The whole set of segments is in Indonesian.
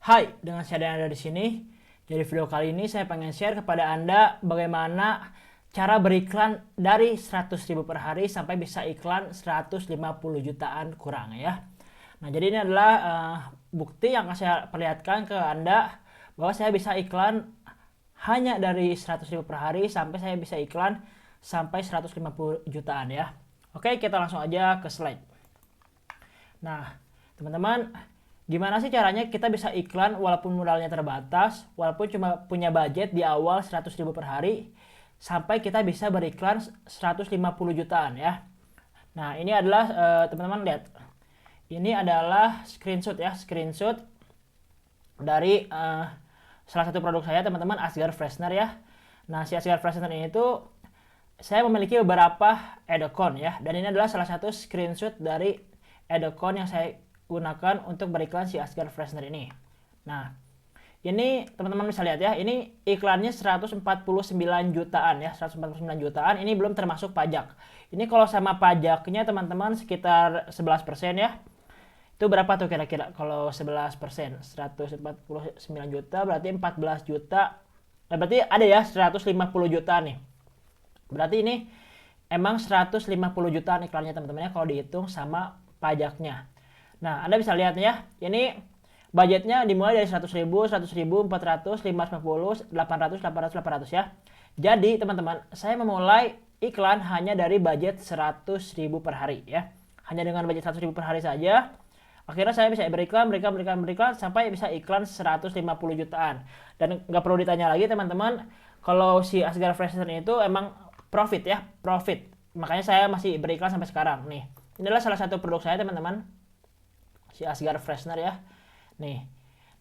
Hai, dengan saya Dan ada di sini. Jadi video kali ini saya pengen share kepada Anda bagaimana cara beriklan dari 100.000 per hari sampai bisa iklan 150 jutaan kurang ya. Nah, jadi ini adalah bukti yang akan saya perlihatkan ke Anda bahwa saya bisa iklan hanya dari 100.000 per hari sampai saya bisa iklan sampai 150 jutaan ya. Oke, kita langsung aja ke slide. Nah, teman-teman, gimana sih caranya kita bisa iklan walaupun modalnya terbatas, walaupun cuma punya budget di awal 100.000 per hari, sampai kita bisa beriklan 150 jutaan ya. Nah, ini adalah teman-teman lihat. Ini adalah screenshot ya, screenshot dari salah satu produk saya teman-teman, Asgar Freshener ya. Nah, si Asgar Freshener ini tuh saya memiliki beberapa ad account ya, dan ini adalah salah satu screenshot dari ad account yang saya gunakan untuk beriklan si Asgar Freshener ini. Nah, ini teman-teman bisa lihat ya, ini iklannya 149 jutaan ya, 149 jutaan. Ini belum termasuk pajak. Ini kalau sama pajaknya teman-teman sekitar 11% ya. Itu berapa tuh kira-kira kalau 11%? 149 juta berarti 14 juta. Berarti ada ya 150 juta nih. Berarti ini emang 150 jutaan iklannya teman-teman ya kalau dihitung sama pajaknya. Nah, Anda bisa lihat ya, ini budgetnya dimulai dari 100.000, 100.000, 400, 550, 800, 800, 800 ya. Jadi teman-teman, saya memulai iklan hanya dari budget 100.000 per hari ya. Hanya dengan budget 100.000 per hari saja. Akhirnya saya bisa beriklan sampai bisa iklan 150 jutaan. Dan nggak perlu ditanya lagi teman-teman, kalau si Asgar Freshener itu emang profit ya, profit. Makanya saya masih beriklan sampai sekarang nih. Ini adalah salah satu produk saya teman-teman, si Asgar Freshener ya. Nih.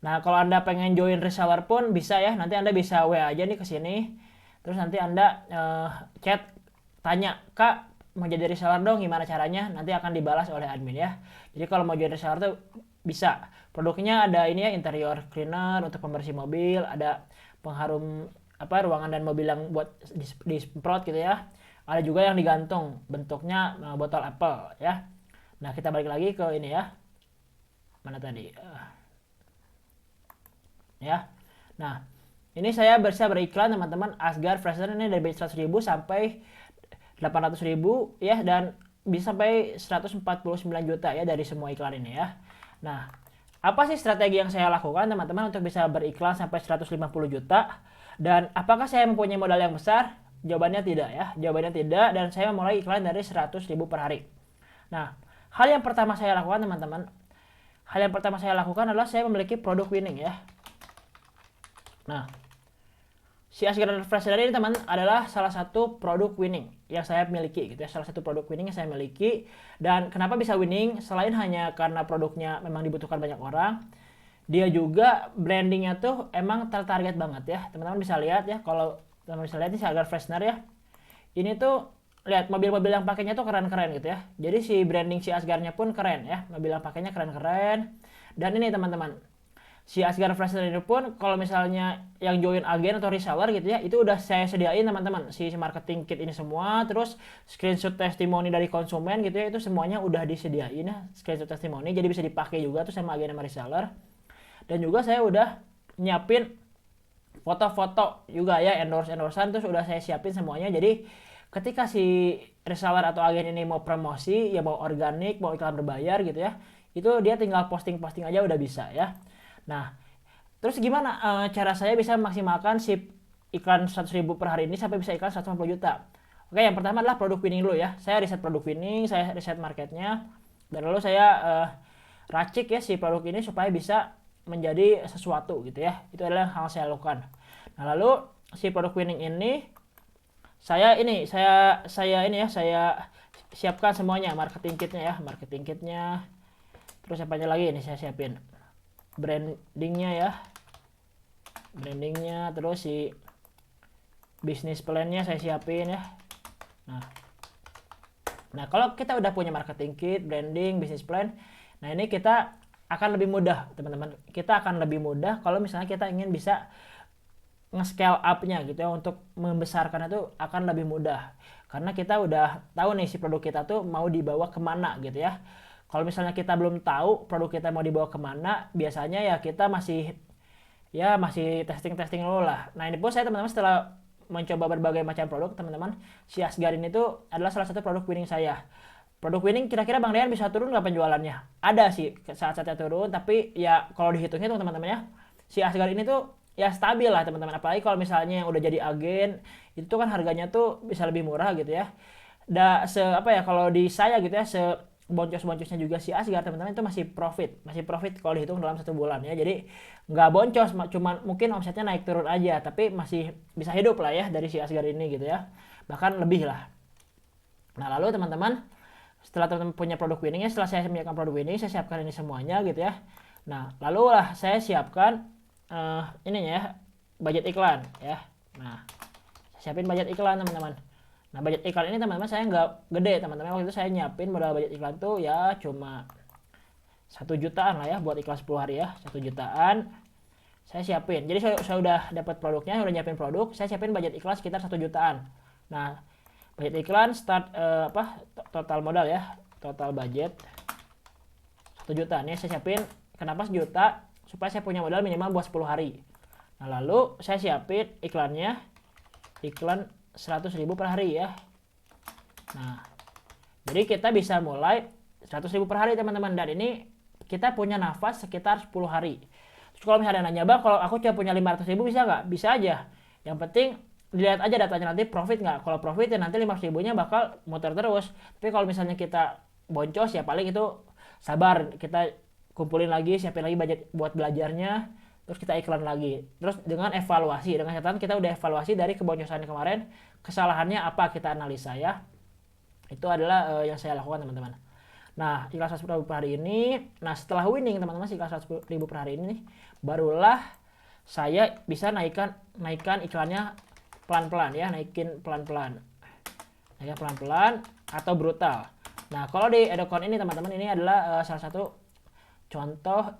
Nah, kalau Anda pengen join reseller pun bisa ya. Nanti Anda bisa WA aja nih ke sini. Terus nanti Anda chat tanya, "Kak, mau jadi reseller dong, gimana caranya?" Nanti akan dibalas oleh admin ya. Jadi kalau mau jadi reseller tuh bisa. Produknya ada ini ya, interior cleaner untuk pembersih mobil, ada pengharum ruangan dan mobil yang buat disemprot gitu ya. Ada juga yang digantung, bentuknya botol Apple ya. Nah, kita balik lagi ke ini ya. Mana tadi? Ya. Nah, ini saya bisa beriklan teman-teman, Asgar Freshener ini dari 100.000 sampai 800.000 ya, dan bisa sampai 149 juta ya dari semua iklan ini ya. Nah, apa sih strategi yang saya lakukan teman-teman untuk bisa beriklan sampai 150 juta? Dan apakah saya mempunyai modal yang besar? Jawabannya tidak ya. Jawabannya tidak, dan saya memulai iklan dari 100.000 per hari. Nah, hal yang pertama saya lakukan teman-teman, adalah saya memiliki produk winning ya. Nah, si Asgar Freshener ini teman adalah salah satu produk winning yang saya miliki gitu ya, salah satu produk winning yang saya miliki. Dan kenapa bisa winning? Selain hanya karena produknya memang dibutuhkan banyak orang, dia juga brandingnya tuh emang tertarget banget ya. Teman-teman bisa lihat ya, kalau teman-teman bisa lihat ini si Asgar Freshener ya. Ini tuh lihat mobil-mobil yang pakainya tuh keren-keren gitu ya. Jadi si branding si Asgarnya pun keren ya, mobil yang pakainya keren-keren. Dan ini teman-teman, si Asgar Freshener ini pun kalau misalnya yang join agen atau reseller gitu ya, itu udah saya sediain teman-teman, si marketing kit ini semua, terus screenshot testimoni dari konsumen gitu ya, itu semuanya udah disediain ya, screenshot testimoni, jadi bisa dipakai juga tuh sama agen sama reseller. Dan juga saya udah nyiapin foto-foto juga ya, endorse-endorsean terus udah saya siapin semuanya. Jadi ketika si reseller atau agen ini mau promosi ya, mau organik, mau iklan berbayar gitu ya, itu dia tinggal posting-posting aja udah bisa ya. Nah, terus gimana cara saya bisa memaksimalkan si iklan 100.000 per hari ini sampai bisa iklan 150 juta? Oke, yang pertama adalah produk winning dulu ya. Saya riset produk winning, saya riset marketnya, dan lalu saya racik ya si produk ini supaya bisa menjadi sesuatu gitu ya. Itu adalah hal saya lakukan. Nah, lalu si produk winning ini saya siapkan semuanya, marketing kitnya. Terus apanya lagi ini saya siapin brandingnya, terus si bisnis plan-nya saya siapin ya. Nah, kalau kita udah punya marketing kit, branding, bisnis plan, nah ini kita akan lebih mudah teman-teman. Kita akan lebih mudah kalau misalnya kita ingin bisa nge-scale up-nya gitu ya, untuk membesarkan itu akan lebih mudah. Karena kita udah tahu nih si produk kita tuh mau dibawa kemana gitu ya. Kalau misalnya kita belum tahu produk kita mau dibawa kemana, biasanya ya kita masih testing dulu lah. Nah ini pun saya teman-teman setelah mencoba berbagai macam produk teman-teman, si Asgar ini tuh adalah salah satu produk winning saya. Produk winning kira-kira Bang Dean bisa turun nggak penjualannya? Ada sih saat-saatnya turun, tapi ya kalau dihitungnya teman-teman ya, si Asgar ini tuh ya stabil lah teman-teman. Apalagi kalau misalnya yang udah jadi agen, itu kan harganya tuh bisa lebih murah gitu ya. Kalau di saya gitu ya, boncos-boncosnya juga si Asgar teman-teman itu masih profit kalau dihitung dalam 1 bulan ya. Jadi nggak boncos, cuman mungkin omsetnya naik turun aja, tapi masih bisa hidup lah ya dari si Asgar ini gitu ya, bahkan lebih lah. Nah lalu teman-teman, setelah teman-teman punya produk winning ya, setelah saya menyiapkan produk winning, saya siapkan ini semuanya gitu ya. Nah lalu lah saya siapkan ininya ya, budget iklan ya. Nah saya siapin budget iklan teman-teman. Nah budget iklan ini teman-teman saya nggak gede teman-teman. Waktu itu saya nyiapin modal budget iklan tuh ya cuma 1 jutaan lah ya, buat iklan 10 hari ya, 1 jutaan saya siapin. Jadi saya udah dapat produknya, udah nyiapin produk, saya siapin budget iklan sekitar 1 jutaan. Nah budget iklan start total modal ya, total budget 1 juta nih saya siapin. Kenapa 1 juta? Supaya saya punya modal minimal buat 10 hari. Nah lalu saya siapin iklannya, iklan 100.000 per hari ya. Nah jadi kita bisa mulai 100.000 per hari teman-teman, dan ini kita punya nafas sekitar 10 hari. Terus kalau misalnya nanya Bang, kalau aku cuma punya 500.000 bisa nggak? Bisa aja, yang penting dilihat aja datanya nanti profit nggak. Kalau profit ya nanti 500.000-nya bakal muter terus. Tapi kalau misalnya kita boncos ya paling itu sabar, kita kumpulin lagi, siapin lagi budget buat belajarnya, terus kita iklan lagi. Terus dengan catatan kita udah evaluasi dari keboncosan kemarin, kesalahannya apa kita analisa ya. Itu adalah yang saya lakukan teman-teman. Nah iklan 100.000 per hari ini, nah setelah winning teman-teman iklan 100.000 per hari ini, barulah saya bisa naikkan iklannya pelan-pelan ya, naikin pelan-pelan atau brutal. Nah kalau di Edocon ini teman-teman, ini adalah salah satu contoh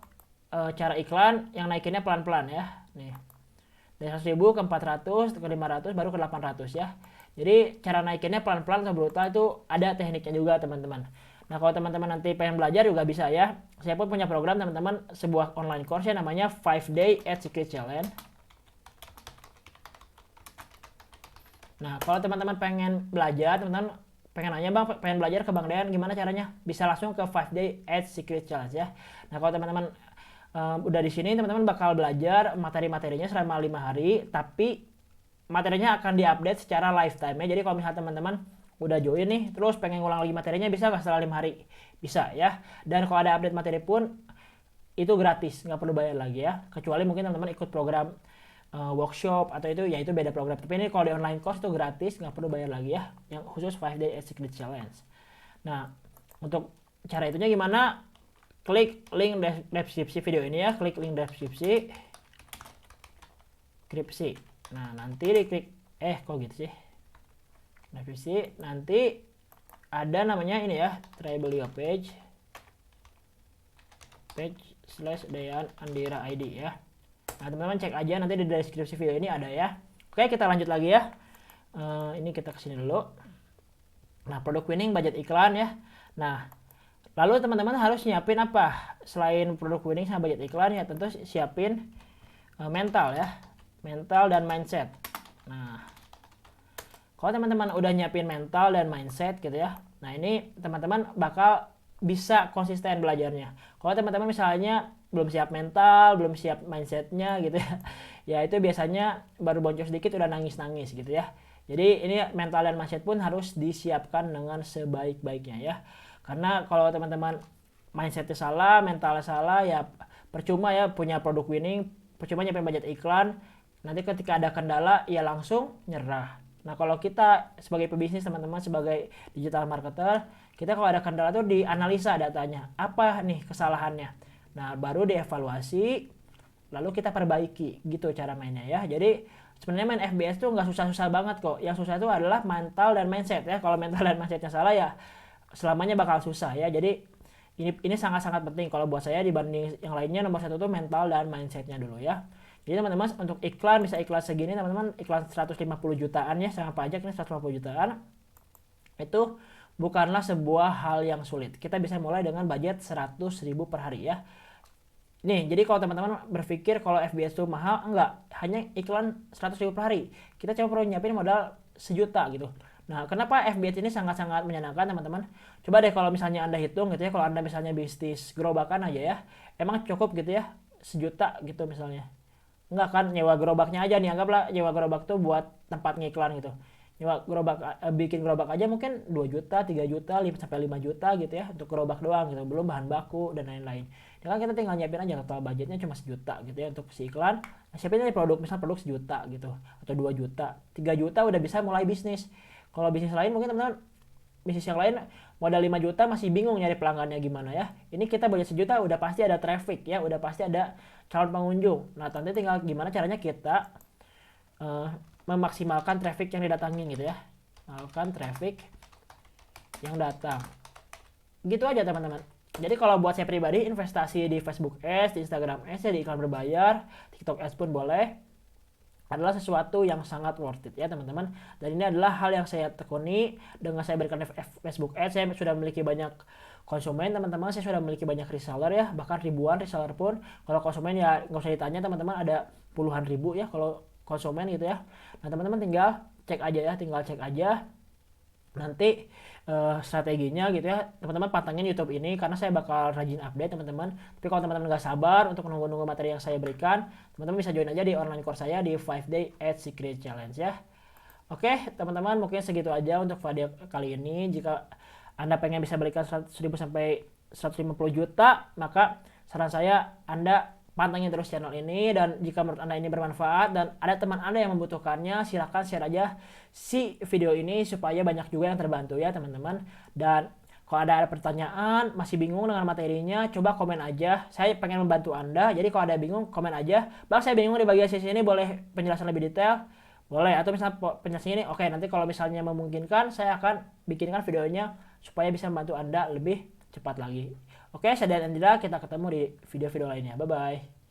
cara iklan yang naikinnya pelan-pelan ya. Nih dari 100.000 ke 400 ke 500 baru ke 800 ya. Jadi cara naikinnya pelan-pelan atau brutal itu ada tekniknya juga teman-teman. Nah kalau teman-teman nanti pengen belajar juga bisa ya. Saya pun punya program teman-teman, sebuah online course ya, namanya 5-Day Ad Secret Challenge. Nah kalau teman-teman pengen belajar, teman-teman pengen nanya Bang, pengen belajar ke Bang Dean gimana caranya, bisa langsung ke 5-Day Ad Secret Challenge ya. Nah kalau teman-teman udah di sini, teman-teman bakal belajar materi-materinya selama 5 hari, tapi materinya akan diupdate secara lifetime ya. Jadi kalau misalnya teman-teman udah join nih, terus pengen ngulang lagi materinya, bisa nggak setelah 5 hari? Bisa ya. Dan kalau ada update materi pun itu gratis, nggak perlu bayar lagi ya. Kecuali mungkin teman-teman ikut program workshop atau itu beda program. Tapi ini kalau di online course itu gratis, nggak perlu bayar lagi ya. Yang khusus 5-Day Secret Challenge. Nah untuk cara itunya gimana? Klik link deskripsi video ini ya, klik link deskripsi. Nah nanti diklik kok gitu sih, deskripsi, nanti ada namanya ini ya, Tribelio page /Dean Andira ID ya. Nah teman-teman cek aja nanti di deskripsi video ini ada ya. Oke kita lanjut lagi ya. Ini kita kesini dulu. Nah produk winning, budget iklan ya. Nah lalu teman-teman harus nyiapin apa selain produk winning sama budget iklan ya? Tentu siapin mental ya, mental dan mindset. Nah kalau teman-teman udah nyiapin mental dan mindset gitu ya, nah ini teman-teman bakal bisa konsisten belajarnya. Kalau teman-teman misalnya belum siap mental, belum siap mindsetnya gitu ya, ya itu biasanya baru boncos sedikit udah nangis-nangis gitu ya. Jadi ini mental dan mindset pun harus disiapkan dengan sebaik-baiknya ya. Karena kalau teman-teman mindsetnya salah, mentalnya salah, ya percuma ya punya produk winning, percuma nyiapin budget iklan, nanti ketika ada kendala ya langsung nyerah. Nah kalau kita sebagai pebisnis teman-teman, sebagai digital marketer, kita kalau ada kendala tuh dianalisa datanya, apa nih kesalahannya. Nah baru dievaluasi, lalu kita perbaiki, gitu cara mainnya ya. Jadi sebenarnya main FBS tuh nggak susah-susah banget kok. Yang susah itu adalah mental dan mindset ya. Kalau mental dan mindsetnya salah ya selamanya bakal susah ya. Jadi ini sangat-sangat penting kalau buat saya dibanding yang lainnya. Nomor 1 tuh mental dan mindsetnya dulu ya. Jadi teman-teman untuk iklan, bisa iklan segini teman-teman, iklan 150 jutaan ya, sama pajak ini 150 jutaan. Itu bukanlah sebuah hal yang sulit. Kita bisa mulai dengan budget 100.000 per hari ya. Nih, jadi kalau teman-teman berpikir kalau FBS itu mahal, enggak. Hanya iklan 100.000 per hari. Kita cuma perlu nyiapin modal 1 juta gitu. Nah, kenapa FBS ini sangat-sangat menyenangkan teman-teman? Coba deh kalau misalnya Anda hitung gitu ya, kalau Anda misalnya bisnis gerobakan aja ya, emang cukup gitu ya, 1 juta gitu misalnya. Enggak kan, nyewa gerobaknya aja nih, anggaplah nyewa gerobak tuh buat tempat ngiklan gitu. Nyewa gerobak, bikin gerobak aja mungkin 2 juta, 3 juta, 5 sampai 5 juta gitu ya untuk gerobak doang gitu, belum bahan baku dan lain-lain. Ya kan kita tinggal nyiapin aja, total budgetnya cuma 1 juta gitu ya untuk si iklan. Nah, siapin aja produk, misal produk 1 juta gitu atau 2 juta, 3 juta udah bisa mulai bisnis. Kalau bisnis lain mungkin teman-teman, bisnis yang lain modal 5 juta masih bingung nyari pelanggannya gimana ya. Ini kita budget 1 juta udah pasti ada traffic ya, udah pasti ada calon pengunjung. Nah, nanti tinggal gimana caranya kita memaksimalkan traffic yang didatangin gitu ya. Maksimalkan traffic yang datang. Gitu aja teman-teman. Jadi kalau buat saya pribadi, investasi di Facebook Ads, di Instagram Ads, ya di iklan berbayar, TikTok Ads pun boleh, adalah sesuatu yang sangat worth it ya teman-teman. Dan ini adalah hal yang saya tekuni dengan saya berikan Facebook Ads. Saya sudah memiliki banyak konsumen teman-teman, saya sudah memiliki banyak reseller ya, bahkan ribuan reseller pun. Kalau konsumen ya nggak usah ditanya teman-teman, ada puluhan ribu ya kalau konsumen gitu ya. Nah teman-teman tinggal cek aja nanti strateginya gitu ya teman-teman, pantengin YouTube ini karena saya bakal rajin update teman-teman. Tapi kalau teman-teman nggak sabar untuk menunggu materi yang saya berikan, teman-teman bisa join aja di online course saya di 5 Day Ads Secret Challenge ya. Oke teman-teman, mungkin segitu aja untuk video kali ini. Jika Anda pengen bisa berikan 100.000 sampai 150 juta, maka saran saya Anda pantengin terus channel ini, dan jika menurut Anda ini bermanfaat dan ada teman Anda yang membutuhkannya, silahkan share aja si video ini supaya banyak juga yang terbantu ya teman-teman. Dan kalau ada pertanyaan, masih bingung dengan materinya, coba komen aja. Saya pengen membantu Anda. Jadi kalau ada bingung, komen aja. Bang, saya bingung di bagian sisi ini, boleh penjelasan lebih detail? Boleh. Atau misalnya penjelasan ini, oke, nanti kalau misalnya memungkinkan, saya akan bikinkan videonya supaya bisa membantu Anda lebih cepat lagi. Oke, saya dan Andira, kita ketemu di video-video lainnya. Bye-bye.